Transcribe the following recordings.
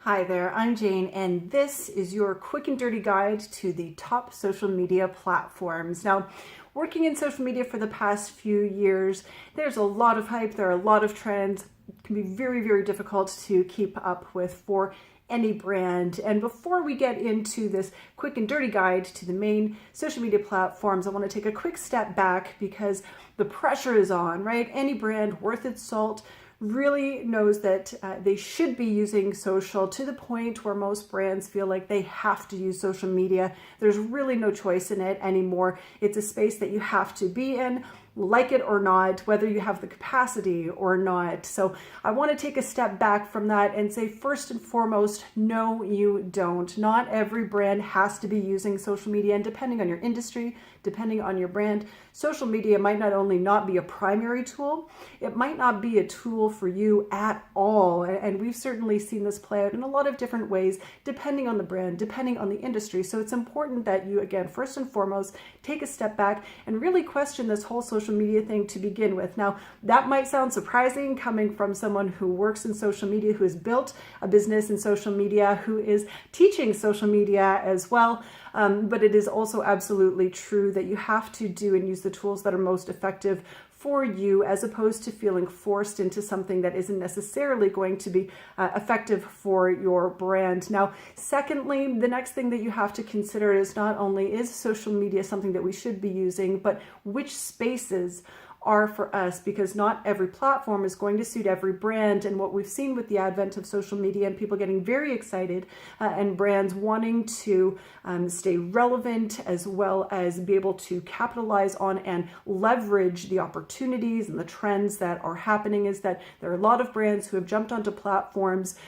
Hi there, I'm Jane, and this is your quick and dirty guide to the top social media platforms. Now, working in social media for the past few years, there's a lot of hype, there are a lot of trends. It can be very, very difficult to keep up with for any brand. And before we get into this quick and dirty guide to the main social media platforms, I want to take a quick step back because the pressure is on, right? Any brand worth its salt really knows that they should be using social, to the point where most brands feel like they have to use social media. There's really no choice in it anymore. It's a space that you have to be in, like it or not, whether you have the capacity or not. So I want to take a step back from that and say, first and foremost, no, you don't. Not every brand has to be using social media, and depending on your industry, depending on your brand, social media might not only not be a primary tool, it might not be a tool for you at all. And we've certainly seen this play out in a lot of different ways, depending on the brand, depending on the industry. So it's important that you, again, first and foremost, take a step back and really question this whole social media thing to begin with. Now, that might sound surprising coming from someone who works in social media, who has built a business in social media, who is teaching social media as well. But it is also absolutely true that you have to do and use the tools that are most effective for you, as opposed to feeling forced into something that isn't necessarily going to be effective for your brand. Now, secondly, the next thing that you have to consider is not only is social media something that we should be using, but which spaces are for us, because not every platform is going to suit every brand. And what we've seen with the advent of social media and people getting very excited and brands wanting to stay relevant, as well as be able to capitalize on and leverage the opportunities and the trends that are happening, is that there are a lot of brands who have jumped onto platforms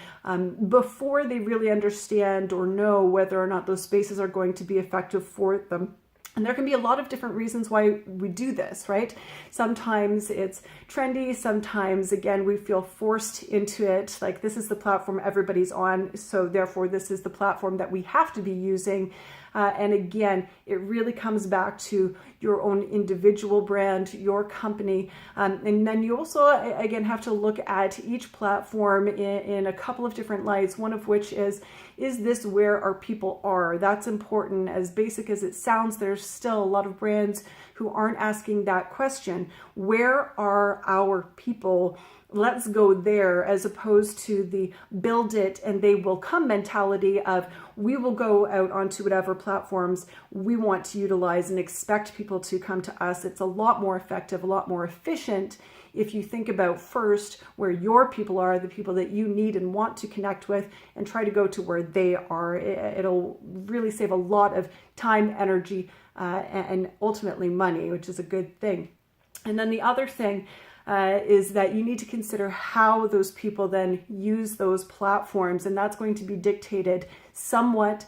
before they really understand or know whether or not those spaces are going to be effective for them. And there can be a lot of different reasons why we do this, right? Sometimes it's trendy. Sometimes, again, we feel forced into it. Like, this is the platform everybody's on, so therefore this is the platform that we have to be using. And again, it really comes back to your own individual brand, your company. And then you also, again, have to look at each platform in a couple of different lights, one of which is this where our people are? That's important. As basic as it sounds, there's still a lot of brands who aren't asking that question. Where are our people? Let's go there, as opposed to the build it and they will come mentality of, we will go out onto whatever platforms we want to utilize and expect people to come to us. It's a lot more effective, a lot more efficient if you think about first where your people are, the people that you need and want to connect with, and try to go to where they are. It'll really save a lot of time, energy, and ultimately money, which is a good thing. And then the other thing is that you need to consider how those people then use those platforms, and that's going to be dictated somewhat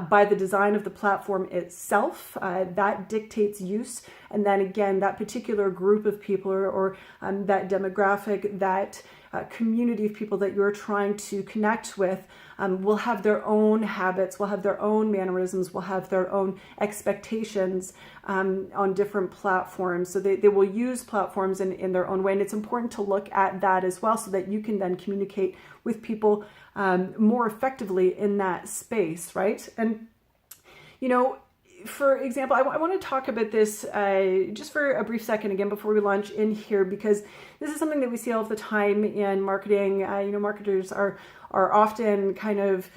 by the design of the platform itself. That dictates use, and then again, that particular group of people or that demographic, that community of people that you're trying to connect with will have their own habits, will have their own mannerisms, will have their own expectations on different platforms. So they will use platforms in their own way. And it's important to look at that as well, so that you can then communicate with people more effectively in that space, right? And, you know, for example, I want to talk about this just for a brief second again before we launch in here, because this is something that we see all of the time in marketing. Marketers are often kind of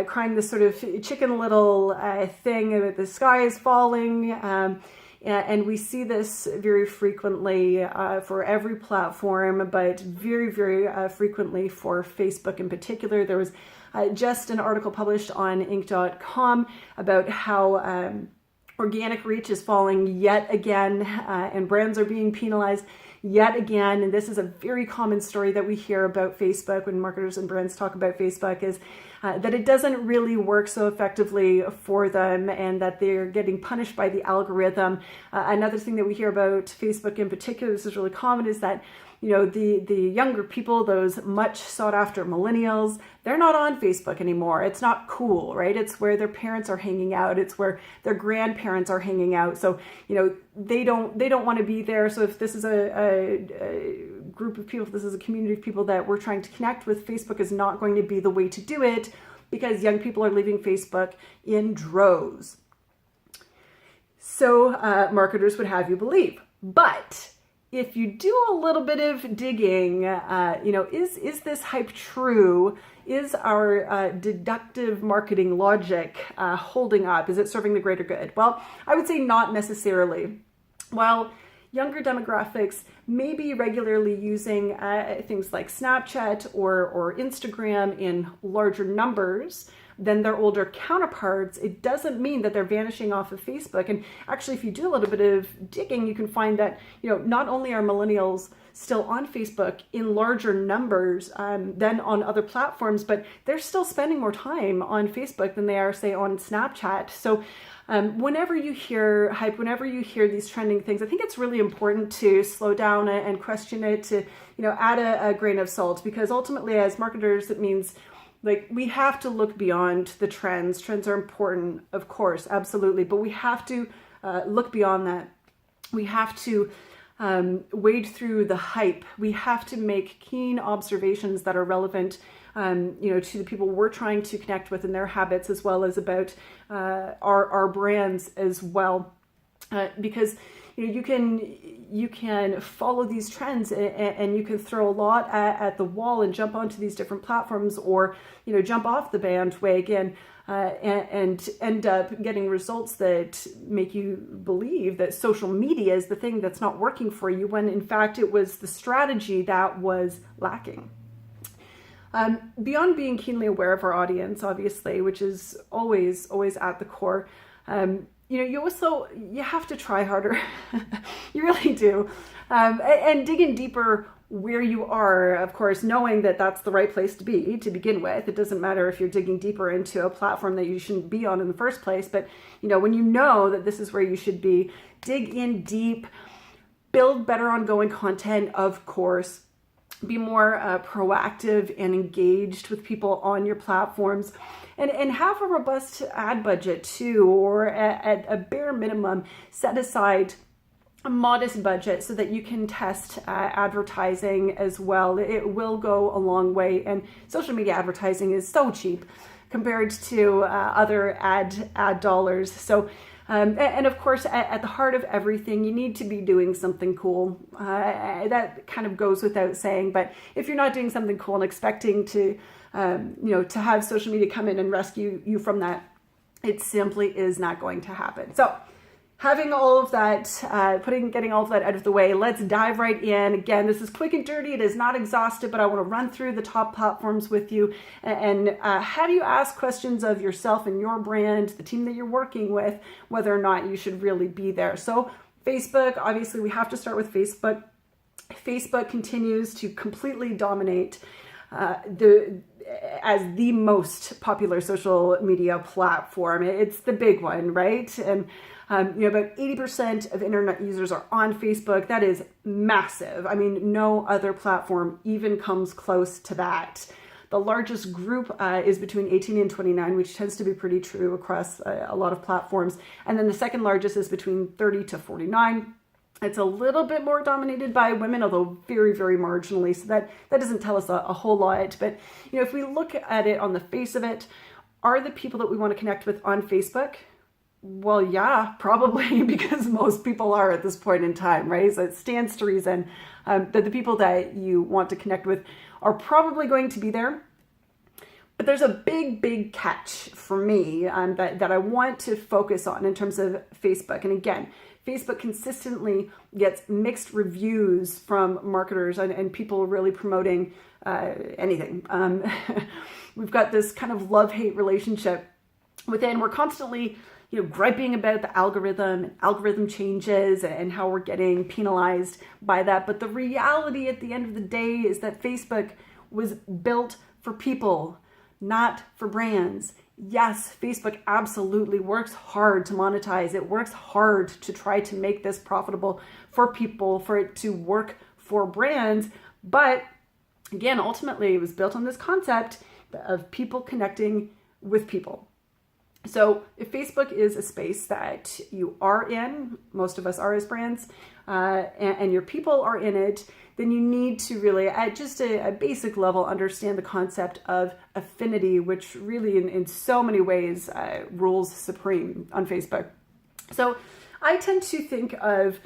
crying this sort of Chicken Little thing about the sky is falling. And we see this very frequently for every platform, but very, very frequently for Facebook in particular. There was just an article published on Inc.com about how organic reach is falling yet again, and brands are being penalized yet again. And this is a very common story that we hear about Facebook when marketers and brands talk about Facebook, is that it doesn't really work so effectively for them, and that they're getting punished by the algorithm. Another thing that we hear about Facebook in particular, this is really common, is that the younger people, those much sought after millennials, they're not on Facebook anymore. It's not cool, right? It's where their parents are hanging out. It's where their grandparents are hanging out. So, they don't want to be there. So if this is a group of people, if this is a community of people that we're trying to connect with, Facebook is not going to be the way to do it because young people are leaving Facebook in droves. So marketers would have you believe. But if you do a little bit of digging, is this hype true? Is our deductive marketing logic holding up? Is it serving the greater good? Well, I would say not necessarily. While younger demographics may be regularly using things like Snapchat or Instagram in larger numbers than their older counterparts, it doesn't mean that they're vanishing off of Facebook. And actually, if you do a little bit of digging, you can find that, not only are millennials still on Facebook in larger numbers than on other platforms, but they're still spending more time on Facebook than they are, say, on Snapchat. So whenever you hear hype, whenever you hear these trending things, I think it's really important to slow down and question it, to, add a grain of salt, because ultimately as marketers, it means we have to look beyond the trends. Trends are important, of course, absolutely, but we have to look beyond that. We have to wade through the hype. We have to make keen observations that are relevant, to the people we're trying to connect with and their habits, as well as about our brands as well, because you can follow these trends and you can throw a lot at the wall and jump onto these different platforms, or jump off the bandwagon and end up getting results that make you believe that social media is the thing that's not working for you, when in fact it was the strategy that was lacking. Beyond being keenly aware of our audience, obviously, which is always at the core, you have to try harder. You really do. And dig in deeper where you are, of course, knowing that that's the right place to be to begin with. It doesn't matter if you're digging deeper into a platform that you shouldn't be on in the first place, but when you know that this is where you should be, dig in deep, build better ongoing content, of course, be more proactive and engaged with people on your platforms, and have a robust ad budget too, or at a bare minimum, set aside a modest budget so that you can test advertising as well. It will go a long way, and social media advertising is so cheap compared to other ad dollars. So and of course, at the heart of everything, you need to be doing something cool. That kind of goes without saying, but if you're not doing something cool and expecting to to have social media come in and rescue you from that, it simply is not going to happen. So having all of that, getting all of that out of the way, let's dive right in. Again, this is quick and dirty. It is not exhaustive, but I want to run through the top platforms with you and have you ask questions of yourself and your brand, the team that you're working with, whether or not you should really be there. So Facebook, obviously we have to start with Facebook. Facebook continues to completely dominate as the most popular social media platform. It's the big one, right? And about 80% of internet users are on Facebook. That is massive. I mean, no other platform even comes close to that. The largest group is between 18 and 29, which tends to be pretty true across a lot of platforms. And then the second largest is between 30 to 49. It's a little bit more dominated by women, although very, very marginally. So that doesn't tell us a whole lot. But, if we look at it on the face of it, are the people that we want to connect with on Facebook? Well, yeah, probably, because most people are at this point in time, right? So it stands to reason that the people that you want to connect with are probably going to be there. But there's a big, big catch for me that I want to focus on in terms of Facebook. And again, Facebook consistently gets mixed reviews from marketers and people really promoting anything. We've got this kind of love-hate relationship within. We're constantly griping about the algorithm changes and how we're getting penalized by that. But the reality at the end of the day is that Facebook was built for people, not for brands. Yes, Facebook absolutely works hard to monetize. It works hard to try to make this profitable for people, for it to work for brands. But again, ultimately, it was built on this concept of people connecting with people. So if Facebook is a space that you are in, most of us are as brands, and your people are in it, then you need to really, at just a basic level, understand the concept of affinity, which really in so many ways rules supreme on Facebook. So I tend to think of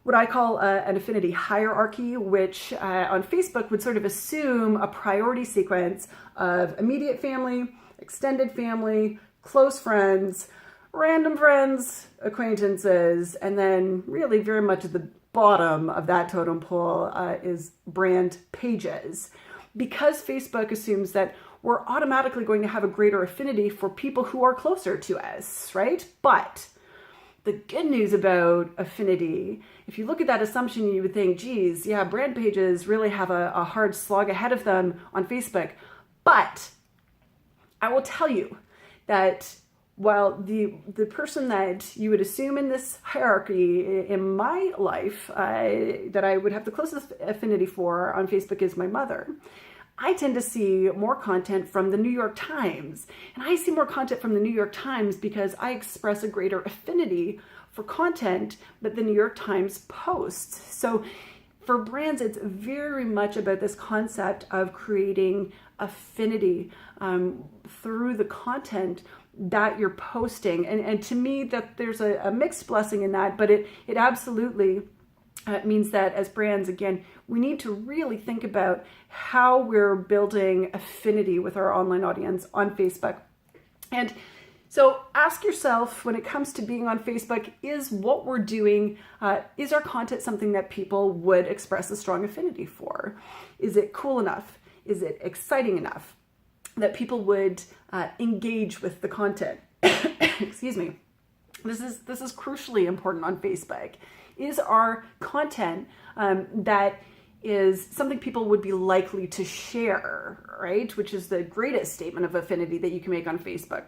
what I call an affinity hierarchy, which on Facebook would sort of assume a priority sequence of immediate family, extended family, close friends, random friends, acquaintances, and then really very much at the bottom of that totem pole is brand pages. Because Facebook assumes that we're automatically going to have a greater affinity for people who are closer to us, right? But the good news about affinity, if you look at that assumption, you would think, geez, yeah, brand pages really have a hard slog ahead of them on Facebook. But I will tell you that while the person that you would assume in this hierarchy in my life that I would have the closest affinity for on Facebook is my mother, I tend to see more content from the New York Times. And I see more content from the New York Times because I express a greater affinity for content that the New York Times posts. So for brands, it's very much about this concept of creating affinity through the content that you're posting. And to me, that there's a mixed blessing in that, but it absolutely means that as brands, again, we need to really think about how we're building affinity with our online audience on Facebook. And so ask yourself, when it comes to being on Facebook, is what we're doing, is our content something that people would express a strong affinity for? Is it cool enough? Is it exciting enough that people would engage with the content? Excuse me. This is crucially important on Facebook. Is our content that is something people would be likely to share, right? Which is the greatest statement of affinity that you can make on Facebook.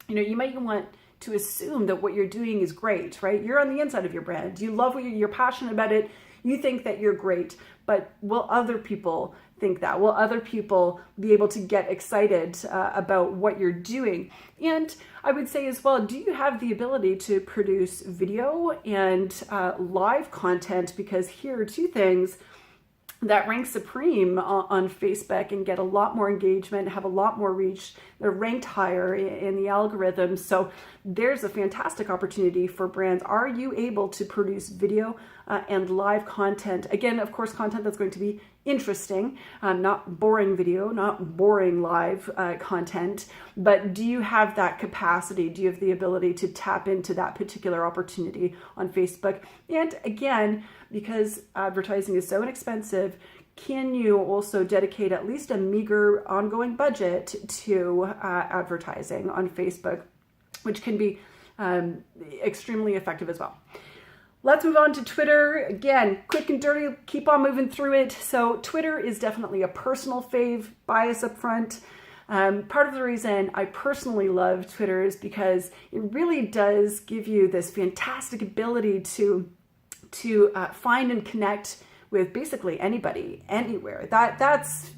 You know, you might want to assume that what you're doing is great, right? You're on the inside of your brand. You love what you're passionate about it. You think that you're great, but will other people think that? Will other people be able to get excited about what you're doing? And I would say as well, do you have the ability to produce video and live content? Because here are two things that rank supreme on Facebook and get a lot more engagement, have a lot more reach. They're ranked higher in the algorithm. So there's a fantastic opportunity for brands. Are you able to produce video and live content? Again, of course, content that's going to be interesting, not boring video, not boring live content, but do you have that capacity? Do you have the ability to tap into that particular opportunity on Facebook? And again, because advertising is so inexpensive, can you also dedicate at least a meager ongoing budget to advertising on Facebook, which can be extremely effective as well. Let's move on to Twitter. Again, quick and dirty, keep on moving through it. So Twitter is definitely a personal fave, bias up front. Part of the reason I personally love Twitter is because it really does give you this fantastic ability to find and connect with basically anybody, anywhere. That's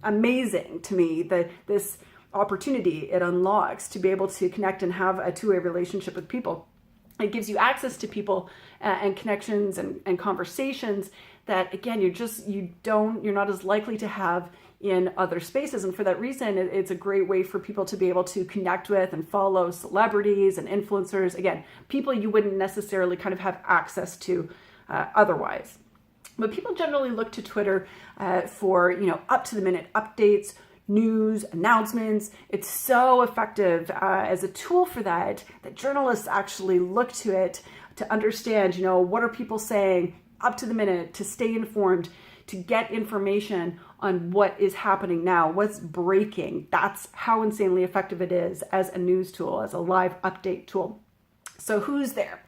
amazing to me, this opportunity it unlocks to be able to connect and have a two-way relationship with people. It gives you access to people and connections and conversations that, again, you're not as likely to have in other spaces. And for that reason, it's a great way for people to be able to connect with and follow celebrities and influencers. Again, people you wouldn't necessarily kind of have access to otherwise. But people generally look to Twitter for, up-to-the-minute updates, news, announcements. It's so effective as a tool for that journalists actually look to it to understand, what are people saying up to the minute, to stay informed, to get information on what is happening now, what's breaking. That's how insanely effective it is as a news tool, as a live update tool. So who's there?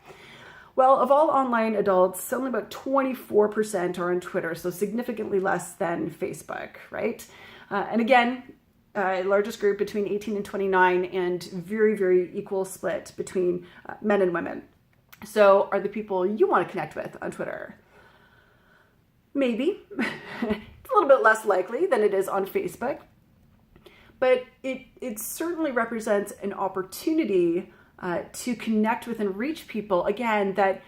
Well, of all online adults, only about 24% are on Twitter, so significantly less than Facebook, right? And again, largest group between 18 and 29, and very, very equal split between men and women. So are the people you want to connect with on Twitter? Maybe. It's a little bit less likely than it is on Facebook. but it certainly represents an opportunity to connect with and reach people, again, that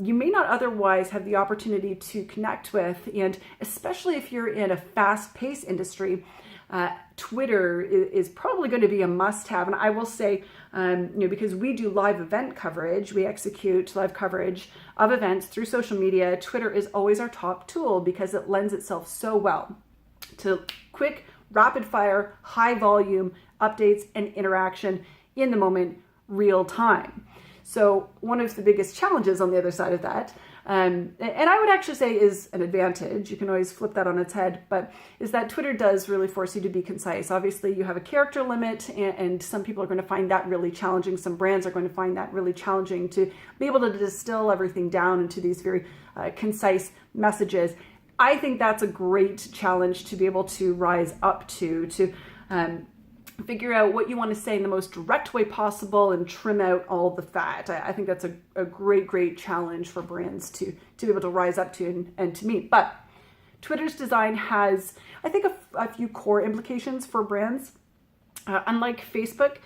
you may not otherwise have the opportunity to connect with. And especially if you're in a fast-paced industry, Twitter is probably going to be a must-have. And I will say, because we do live event coverage, we execute live coverage of events through social media, Twitter is always our top tool because it lends itself so well to quick, rapid-fire, high-volume updates and interaction in the moment, real time. So one of the biggest challenges on the other side of that, and I would actually say is an advantage, you can always flip that on its head, but is that Twitter does really force you to be concise. Obviously, you have a character limit, and some people are going to find that really challenging. Some brands are going to find that really challenging to be able to distill everything down into these very concise messages. I think that's a great challenge to be able to rise up to figure out what you want to say in the most direct way possible and trim out all the fat. I think that's a great challenge for brands to be able to rise up to and to meet. But Twitter's design has, I think, a few core implications for brands. Unlike Facebook,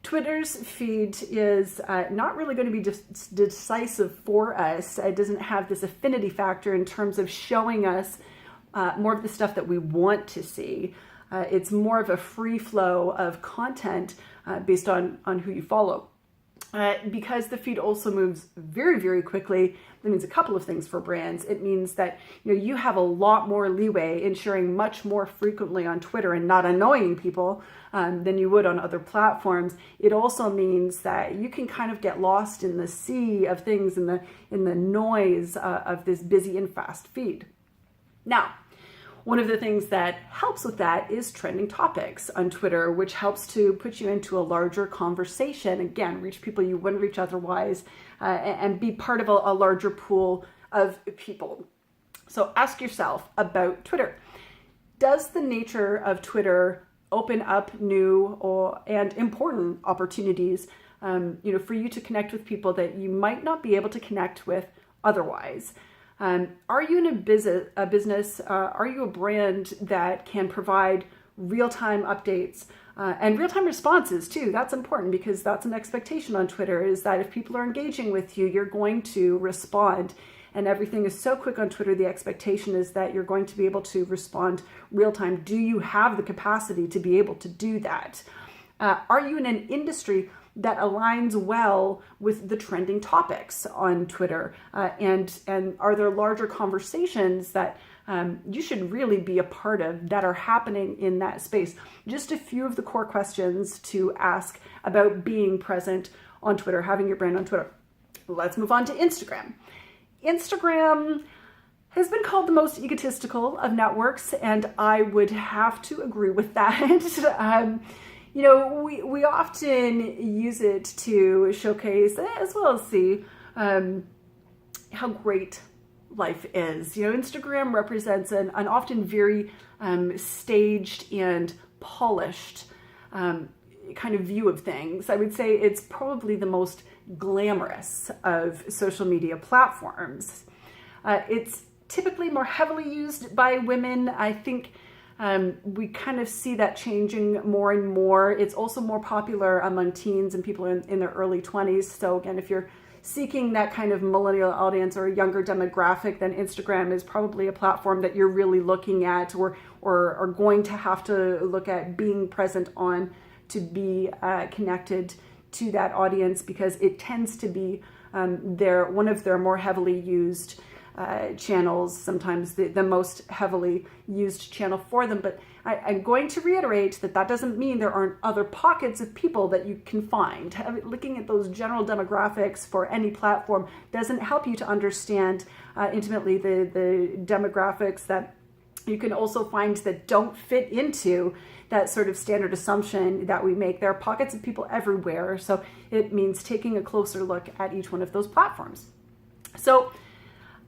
Twitter's feed is not really going to be decisive for us. It doesn't have this affinity factor in terms of showing us more of the stuff that we want to see. It's more of a free flow of content based on who you follow. Because the feed also moves very quickly, that means a couple of things for brands. It means that you have a lot more leeway in sharing much more frequently on Twitter and not annoying people than you would on other platforms. It also means that you can kind of get lost in the sea of things, in the noise of this busy and fast feed. Now, one of the things that helps with that is trending topics on Twitter, which helps to put you into a larger conversation. Again, reach people you wouldn't reach otherwise, and be part of a larger pool of people. So ask yourself about Twitter. Does the nature of Twitter open up new and important opportunities for you to connect with people that you might not be able to connect with otherwise? Are you in a business? Are you a brand that can provide real-time updates and real-time responses too? That's important because that's an expectation on Twitter, is that if people are engaging with you, you're going to respond. And everything is so quick on Twitter, the expectation is that you're going to be able to respond real-time. Do you have the capacity to be able to do that? Are you in an industry that aligns well with the trending topics on Twitter? And are there larger conversations that you should really be a part of that are happening in that space? Just a few of the core questions to ask about being present on Twitter, having your brand on Twitter. Let's move on to Instagram. Instagram has been called the most egotistical of networks, and I would have to agree with that. We often use it to showcase as well as see how great life is. Instagram represents an often very staged and polished kind of view of things. I would say it's probably the most glamorous of social media platforms. It's typically more heavily used by women. I think we kind of see that changing more and more. It's also more popular among teens and people in their early 20s. So again, if you're seeking that kind of millennial audience or a younger demographic, then Instagram is probably a platform that you're really looking at or are going to have to look at being present on to be connected to that audience, because it tends to be one of their more heavily used channels, sometimes the most heavily used channel for them. But I'm going to reiterate that doesn't mean there aren't other pockets of people that you can find. Looking at those general demographics for any platform doesn't help you to understand intimately the demographics that you can also find that don't fit into that sort of standard assumption that we make. There are pockets of people everywhere, so it means taking a closer look at each one of those platforms. So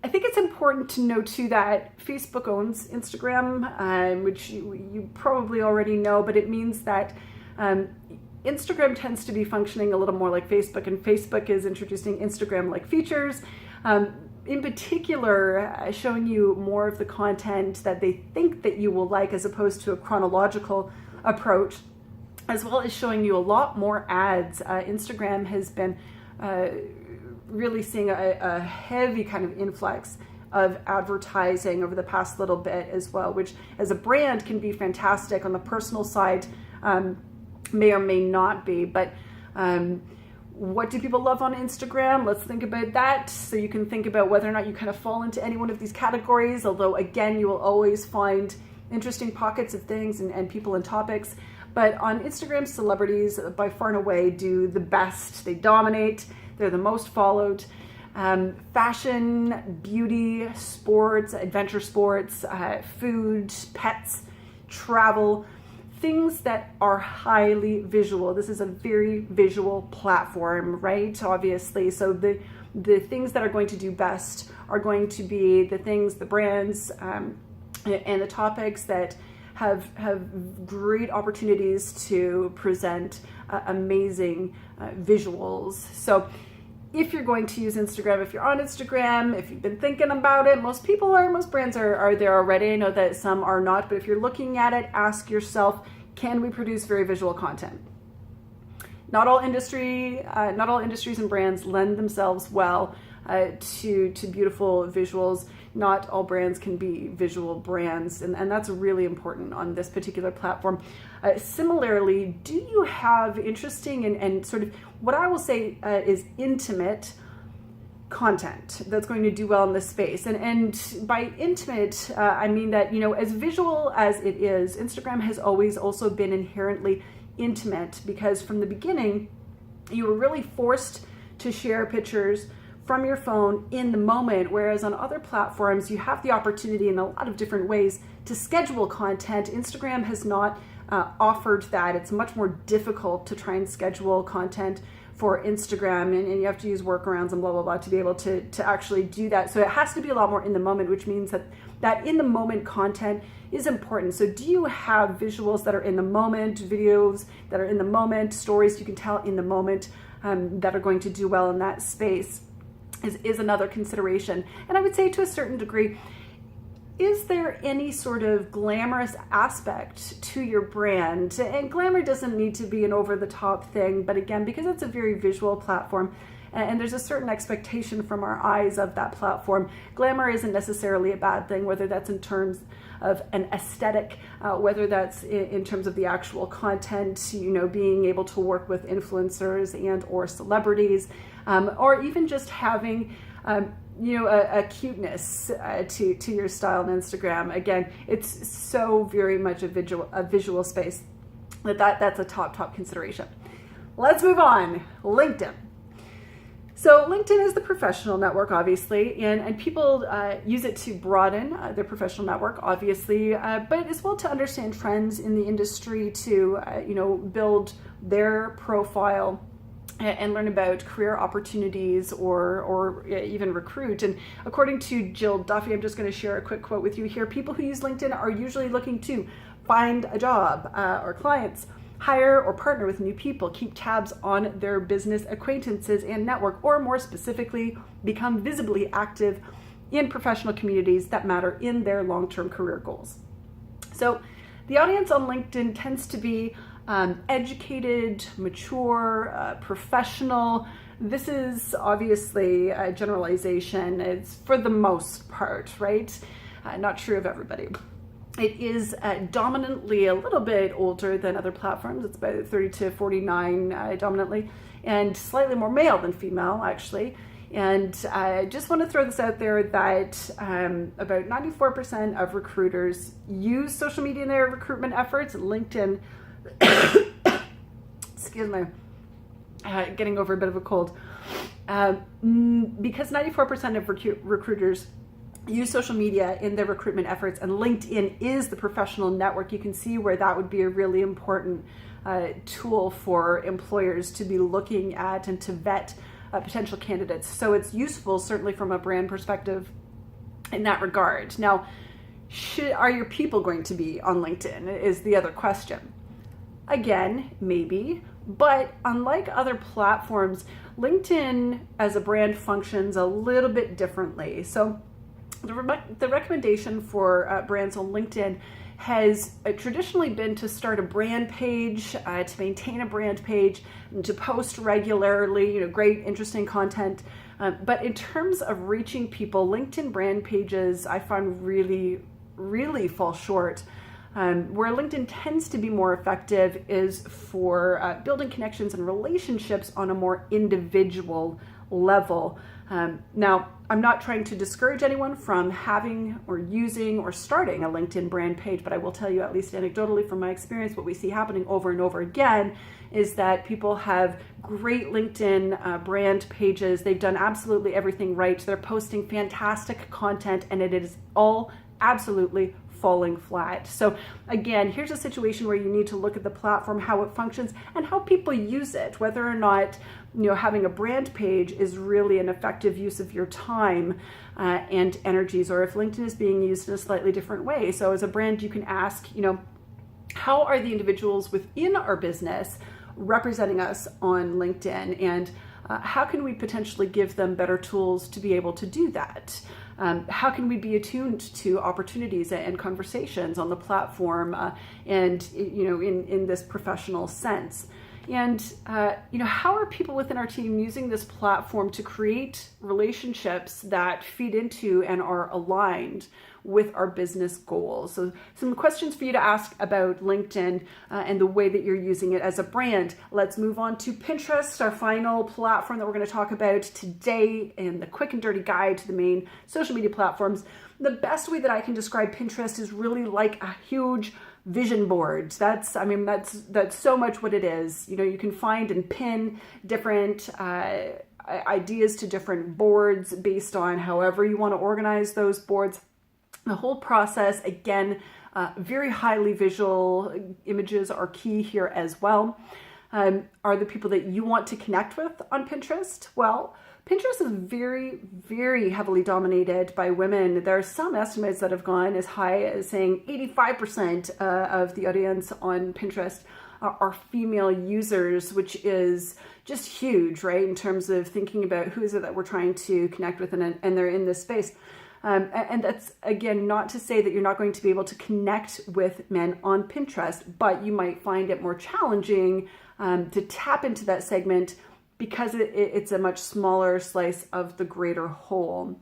I think it's important to know too that Facebook owns Instagram, which you probably already know, but it means that Instagram tends to be functioning a little more like Facebook, and Facebook is introducing Instagram-like features. In particular, showing you more of the content that they think that you will like, as opposed to a chronological approach, as well as showing you a lot more ads. Instagram has been really seeing a heavy kind of influx of advertising over the past little bit as well, which as a brand can be fantastic. On the personal side, may or may not be, but what do people love on Instagram? Let's think about that. So you can think about whether or not you kind of fall into any one of these categories, although again, you will always find interesting pockets of things and people and topics. But on Instagram, celebrities by far and away do the best. They dominate. They're the most followed. Fashion, beauty, sports, adventure sports, food, pets, travel, things that are highly visual. This is a very visual platform, right? Obviously. So the things that are going to do best are going to be the things, the brands, and the topics that have great opportunities to present amazing visuals. So if you're going to use Instagram, if you're on Instagram, if you've been thinking about it, most brands are there already. I know that some are not, but if you're looking at it, ask yourself, can we produce very visual content? Not all industries and brands lend themselves well to beautiful visuals. Not all brands can be visual brands, and that's really important on this particular platform. Similarly, do you have interesting and sort of what I will say is intimate content that's going to do well in this space? And by intimate, I mean that, as visual as it is, Instagram has always also been inherently intimate, because from the beginning, you were really forced to share pictures from your phone in the moment, whereas on other platforms, you have the opportunity in a lot of different ways to schedule content. Instagram has not offered that. It's much more difficult to try and schedule content for Instagram, and you have to use workarounds and blah, blah, blah to be able to actually do that. So it has to be a lot more in the moment, which means that in the moment content is important. So do you have visuals that are in the moment, videos that are in the moment, stories you can tell in the moment that are going to do well in that space? Is another consideration. And I would say to a certain degree, is there any sort of glamorous aspect to your brand? And glamour doesn't need to be an over-the-top thing, but again, because it's a very visual platform and there's a certain expectation from our eyes of that platform, glamour isn't necessarily a bad thing, whether that's in terms of an aesthetic, whether that's in terms of the actual content, being able to work with influencers and or celebrities, or even just having a cuteness to your style on Instagram. Again, it's so very much a visual space that's a top consideration. Let's move on. LinkedIn. So LinkedIn is the professional network, obviously, and people use it to broaden their professional network, obviously, but as well to understand trends in the industry, to build their profile and learn about career opportunities or even recruit. And according to Jill Duffy, I'm just going to share a quick quote with you here. People who use LinkedIn are usually looking to find a job or clients, hire or partner with new people, keep tabs on their business acquaintances and network, or more specifically, become visibly active in professional communities that matter in their long-term career goals. So the audience on LinkedIn tends to be educated, mature, professional. This is obviously a generalization. It's for the most part, right? Not true of everybody. It is dominantly a little bit older than other platforms. It's about 30 to 49 dominantly, and slightly more male than female, actually. And I just want to throw this out there that about 94% of recruiters use social media in their recruitment efforts. LinkedIn, excuse me, getting over a bit of a cold. Because 94% of recruiters use social media in their recruitment efforts, and LinkedIn is the professional network, you can see where that would be a really important tool for employers to be looking at and to vet potential candidates. So it's useful, certainly from a brand perspective in that regard. Now, are your people going to be on LinkedIn is the other question. Again, maybe, but unlike other platforms, LinkedIn as a brand functions a little bit differently. So the recommendation for brands on LinkedIn has traditionally been to start a brand page, to maintain a brand page, and to post regularly, great, interesting content. But in terms of reaching people, LinkedIn brand pages, I find really fall short. Where LinkedIn tends to be more effective is for building connections and relationships on a more individual level. Now, I'm not trying to discourage anyone from having or using or starting a LinkedIn brand page, but I will tell you, at least anecdotally from my experience, what we see happening over and over again is that people have great LinkedIn brand pages. They've done absolutely everything right. They're posting fantastic content, and it is all absolutely falling flat. So again, here's a situation where you need to look at the platform, how it functions, and how people use it, whether or not having a brand page is really an effective use of your time and energies, or if LinkedIn is being used in a slightly different way. So as a brand, you can ask, how are the individuals within our business representing us on LinkedIn, and how can we potentially give them better tools to be able to do that? How can we be attuned to opportunities and conversations on the platform and in this professional sense? And how are people within our team using this platform to create relationships that feed into and are aligned with our business goals? So some questions for you to ask about LinkedIn and the way that you're using it as a brand. Let's move on to Pinterest, our final platform that we're going to talk about today in the quick and dirty guide to the main social media platforms. The best way that I can describe Pinterest is really like a huge vision board. That's so much what it is. You can find and pin different ideas to different boards based on however you want to organize those boards. The whole process, again, very highly visual. Images are key here as well. Are the people that you want to connect with on Pinterest? Well, Pinterest is very, very heavily dominated by women. There are some estimates that have gone as high as saying 85% of the audience on Pinterest are female users, which is just huge, right? In terms of thinking about who is it that we're trying to connect with and they're in this space. And that's, again, not to say that you're not going to be able to connect with men on Pinterest, but you might find it more challenging to tap into that segment because it's a much smaller slice of the greater whole.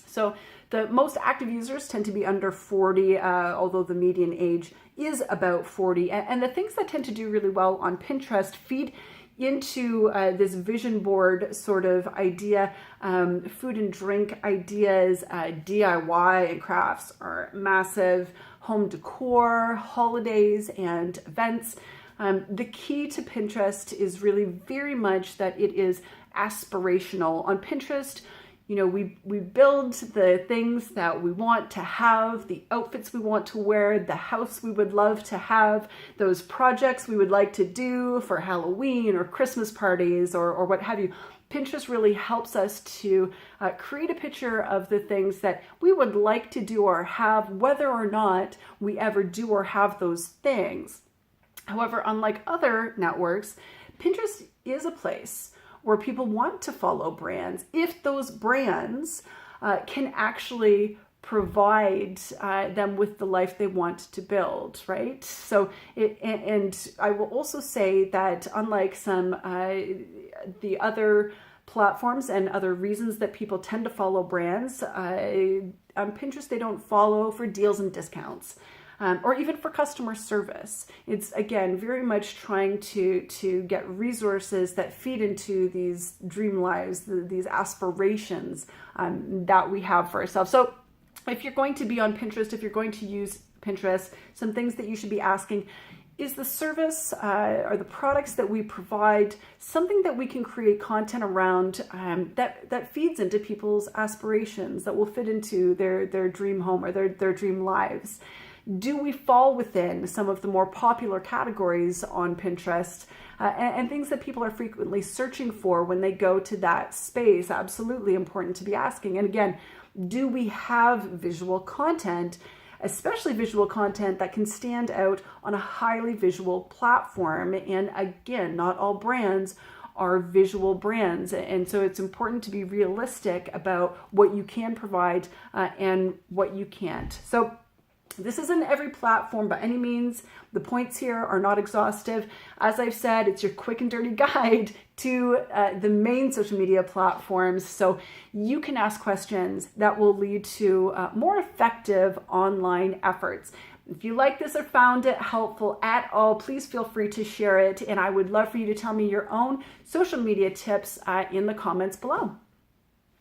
So the most active users tend to be under 40, although the median age is about 40. And the things that tend to do really well on Pinterest feed into this vision board sort of idea. Food and drink ideas, DIY and crafts are massive, home decor, holidays and events. The key to Pinterest is really very much that it is aspirational. On Pinterest, we build the things that we want to have, the outfits we want to wear, the house we would love to have, those projects we would like to do for Halloween or Christmas parties or what have you. Pinterest really helps us to create a picture of the things that we would like to do or have, whether or not we ever do or have those things. However, unlike other networks, Pinterest is a place where people want to follow brands if those brands can actually provide them with the life they want to build, right? So, and I will also say that unlike some the other platforms and other reasons that people tend to follow brands, on Pinterest they don't follow for deals and discounts. Or even for customer service. It's, again, very much trying to get resources that feed into these dream lives, these aspirations that we have for ourselves. So if you're going to be on Pinterest, if you're going to use Pinterest, some things that you should be asking: is the service or the products that we provide something that we can create content around that feeds into people's aspirations, that will fit into their dream home or their dream lives? Do we fall within some of the more popular categories on Pinterest and things that people are frequently searching for when they go to that space? Absolutely important to be asking. And again, do we have visual content, especially visual content that can stand out on a highly visual platform? And again, not all brands are visual brands. And so it's important to be realistic about what you can provide and what you can't. So This isn't every platform by any means. The points here are not exhaustive. As I've said, it's your quick and dirty guide to the main social media platforms, so you can ask questions that will lead to more effective online efforts. If you like this or found it helpful at all, please feel free to share it, and I would love for you to tell me your own social media tips in the comments below.